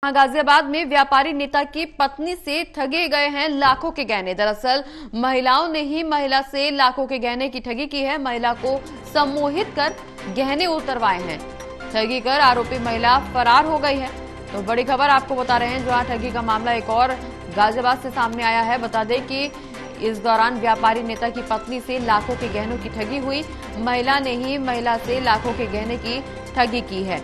गाजियाबाद में व्यापारी नेता की पत्नी से ठगे गए हैं लाखों के गहने। दरअसल महिलाओं ने ही महिला से लाखों के गहने की ठगी की है। महिला को सम्मोहित कर गहने उतरवाए हैं। ठगी कर आरोपी महिला फरार हो गई है। तो बड़ी खबर आपको बता रहे हैं, जहां ठगी का मामला एक और गाजियाबाद से सामने आया है। बता दें कि इस दौरान व्यापारी नेता की पत्नी से लाखों के गहनों की ठगी हुई। महिला ने ही महिला से लाखों के गहने की ठगी की है।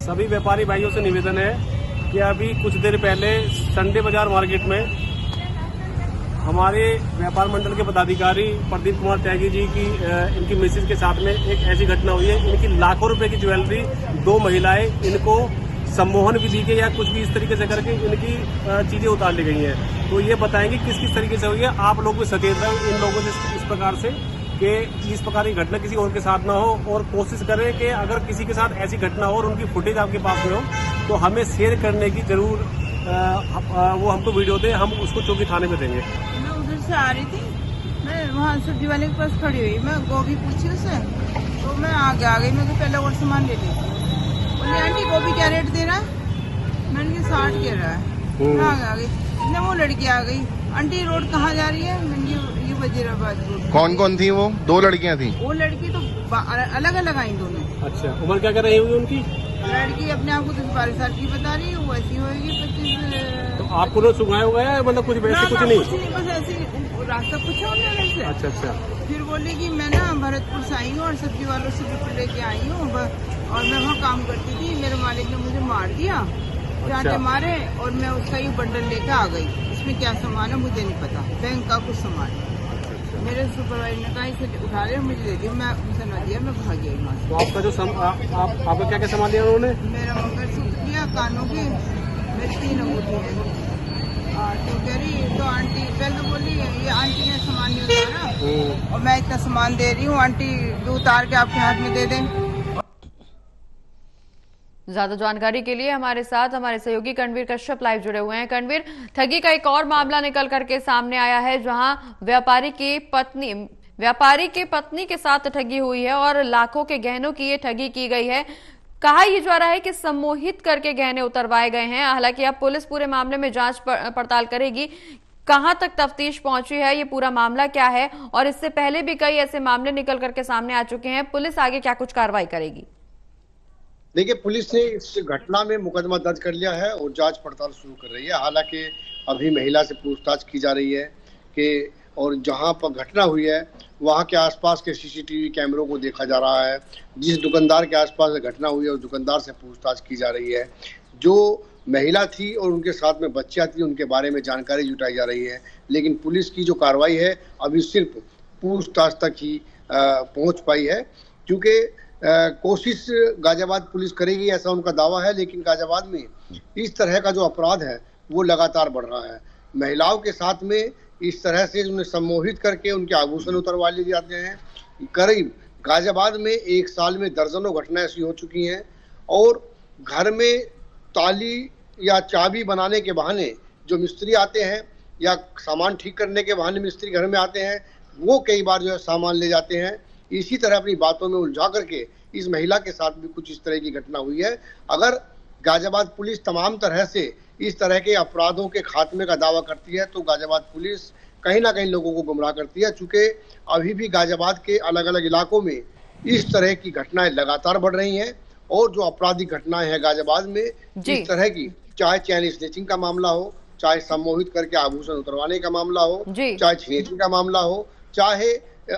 सभी व्यापारी भाइयों से निवेदन है कि अभी कुछ देर पहले संडे बाजार मार्केट में हमारे व्यापार मंडल के पदाधिकारी प्रदीप कुमार त्यागी जी की इनकी मिसेज के साथ में एक ऐसी घटना हुई है। इनकी लाखों रुपए की ज्वेलरी दो महिलाएं इनको सम्मोहन विधि के या कुछ भी इस तरीके से करके इनकी चीजें उतार ली गई हैं। तो ये बताएंगे किस किस तरीके से हुई है। आप लोग भी सचेत रहे इन लोगों से इस प्रकार से कि इस प्रकार की घटना किसी और के साथ ना हो, और कोशिश करें कि अगर किसी के साथ ऐसी घटना हो और उनकी फुटेज आपके पास में हो तो हमें शेयर करने की जरूर वो हमको वीडियो दे, हम उसको चौकी थाने में देंगे। मैं उधर से आ रही थी, मैं वहाँ सब्जी वाले के पास खड़ी हुई, मैं गोभी पूछी उससे तो मैं आगे आ गई। मैं तो पहले और सामान ले ली। बोली आंटी गोभी क्या रेट दे रहा है? मैंने कहा 60 कह रहा है। मैं आगे आ गई, इतने वो लड़की आ गई, आंटी रोड कहाँ जा रही है? मैंने वजीराबाद रोड। कौन कौन थी वो? दो लड़कियां थी। वो लड़की तो अलग अलग आई दोनों। अच्छा, उम्र क्या कर रही होगी उनकी? लड़की अपने आप को 10-12 साल की बता रही है, वो ऐसी होगी 25। तो आपको लोग सुनाया हुआ है मतलब कुछ वैसे कुछ नहीं? बस ऐसे रास्ता पूछा उन्होंने से। अच्छा अच्छा। फिर बोले कि मैं ना भरतपुर से आई हूँ और सब्जी वालों से भी लेके आई हूँ और मैं वहाँ काम करती थी, मेरे मालिक ने मुझे मार दिया, चाटे मारे और मैं उसका ये बंडल लेके आ गई। इसमें क्या सामान है मुझे नहीं पता, बैंक का कुछ सामान। मेरे सुपरवाइजर ने कहा इसे उठा ले, मुझे दे दिया, मैं उसे न दिया, मैं भाग गई वहाँ से। तो आपका जो आपका क्या क्या सामान लिया उन्होंने? मेरा मंगलसूत्र लिया, कानों की, मेरी 3 अंगूठी है। तो कह रही तो आंटी पहले तो बोली ये आंटी ने सामान नहीं उतारा और मैं इतना सामान दे रही हूँ, आंटी जो उतार के आपके हाथ में दे दें। ज्यादा जानकारी के लिए हमारे साथ हमारे सहयोगी कणवीर कश्यप लाइव जुड़े हुए हैं। कणवीर, ठगी का एक और मामला निकल करके सामने आया है, जहां व्यापारी की पत्नी के साथ ठगी हुई है और लाखों के गहनों की ये ठगी की गई है। कहा यह जा रहा है कि सम्मोहित करके गहने उतरवाए गए हैं। हालांकि अब पुलिस पूरे मामले में जांच पड़ताल करेगी। कहां तक तफ्तीश पहुंची है, ये पूरा मामला क्या है, और इससे पहले भी कई ऐसे मामले निकल करके सामने आ चुके हैं। पुलिस आगे क्या कुछ कार्रवाई करेगी? देखिए, पुलिस ने इस घटना में मुकदमा दर्ज कर लिया है और जांच पड़ताल शुरू कर रही है। हालांकि अभी महिला से पूछताछ की जा रही है कि और जहां पर घटना हुई है वहां के आसपास के सीसीटीवी कैमरों को देखा जा रहा है। जिस दुकानदार के आसपास घटना हुई है उस दुकानदार से पूछताछ की जा रही है। जो महिला थी और उनके साथ में बच्चियां थी उनके बारे में जानकारी जुटाई जा रही है। लेकिन पुलिस की जो कार्रवाई है अभी सिर्फ पूछताछ तक ही पहुंच पाई है, क्योंकि कोशिश गाजियाबाद पुलिस करेगी ऐसा उनका दावा है। लेकिन गाजियाबाद में इस तरह का जो अपराध है वो लगातार बढ़ रहा है। महिलाओं के साथ में इस तरह से उन्हें सम्मोहित करके उनके आभूषण उतरवा लिए जाते हैं। करीब गाजियाबाद में एक साल में दर्जनों घटनाएं ऐसी हो चुकी हैं। और घर में ताली या चाबी बनाने के बहाने जो मिस्त्री आते हैं या सामान ठीक करने के बहाने मिस्त्री घर में आते हैं, वो कई बार जो है सामान ले जाते हैं। इसी तरह अपनी बातों में उलझा करके इस महिला के साथ भी कुछ इस तरह की घटना हुई है। अगर गाजियाबाद पुलिस तमाम तरह से इस तरह के अपराधों के खात्मे का दावा करती है तो गाजियाबाद पुलिस कहीं ना कहीं लोगों को गुमराह करती है, चूंकि अभी भी गाजियाबाद के अलग अलग इलाकों में इस तरह की घटनाएं लगातार बढ़ रही हैं। और जो आपराधिक घटनाएं हैं गाजियाबाद में इस तरह की, चाहे चैन स्नेचिंग का मामला हो, चाहे सम्मोहित करके आभूषण उतरवाने का मामला हो, चाहे स्नेचिंग का मामला हो, चाहे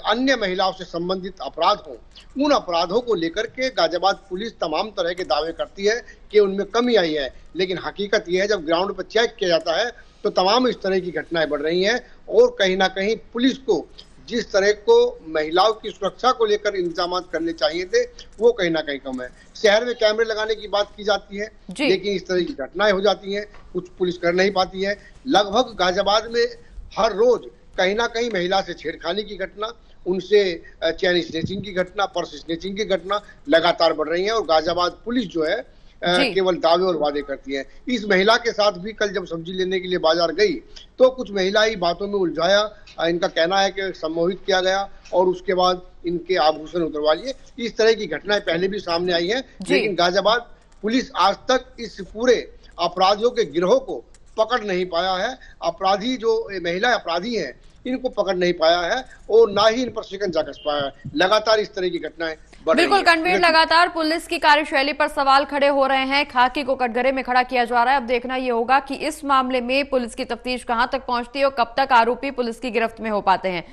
अन्य महिलाओं से संबंधित अपराध हो, उन अपराधों को लेकर के गाजियाबाद पुलिस तमाम तरह के दावे करती है कि उनमें कमी आई है। लेकिन हकीकत यह है जब ग्राउंड पर चेक किया जाता है तो तमाम इस तरह की घटनाएं बढ़ रही हैं। और कहीं ना कहीं पुलिस को जिस तरह को महिलाओं की सुरक्षा को लेकर इंतजाम करने चाहिए थे वो कहीं ना कहीं कम है। शहर में कैमरे लगाने की बात की जाती है लेकिन इस तरह की घटनाएं हो जाती हैं, कुछ पुलिस कर नहीं पाती है। लगभग गाजियाबाद में हर रोज कहीं ना कहीं महिला से छेड़खानी की घटना, उनसे चैन स्नेचिंग की घटना, पर्स स्नेचिंग की घटना लगातार बढ़ रही है। और गाजियाबाद पुलिस जो है जी। केवल दावे और वादे करती हैं। इस महिला के साथ भी कल जब सब्जी लेने के लिए बाजार गई तो कुछ महिला ही बातों में उलझाया। इनका कहना है कि सम्मोहित किया गया और उसके बाद इनके आभूषण उतरवा लिए। इस तरह की घटनाएं पहले भी सामने आई हैं, लेकिन गाजियाबाद पुलिस आज तक इस पूरे अपराधियों के गिरोह को पकड़ नहीं पाया है। अपराधी जो महिला अपराधी हैं इनको पकड़ नहीं पाया है और ना ही इन पर शिकंजा कस पाया है। लगातार इस तरह की घटनाएं बढ़ रही बिल्कुल हैं। कणवीर, लगातार पुलिस की कार्यशैली पर सवाल खड़े हो रहे हैं। खाकी को कटघरे में खड़ा किया जा रहा है। अब देखना यह होगा कि इस मामले में पुलिस की तफ्तीश कहां तक पहुंचती है और कब तक आरोपी पुलिस की गिरफ्त में हो पाते हैं।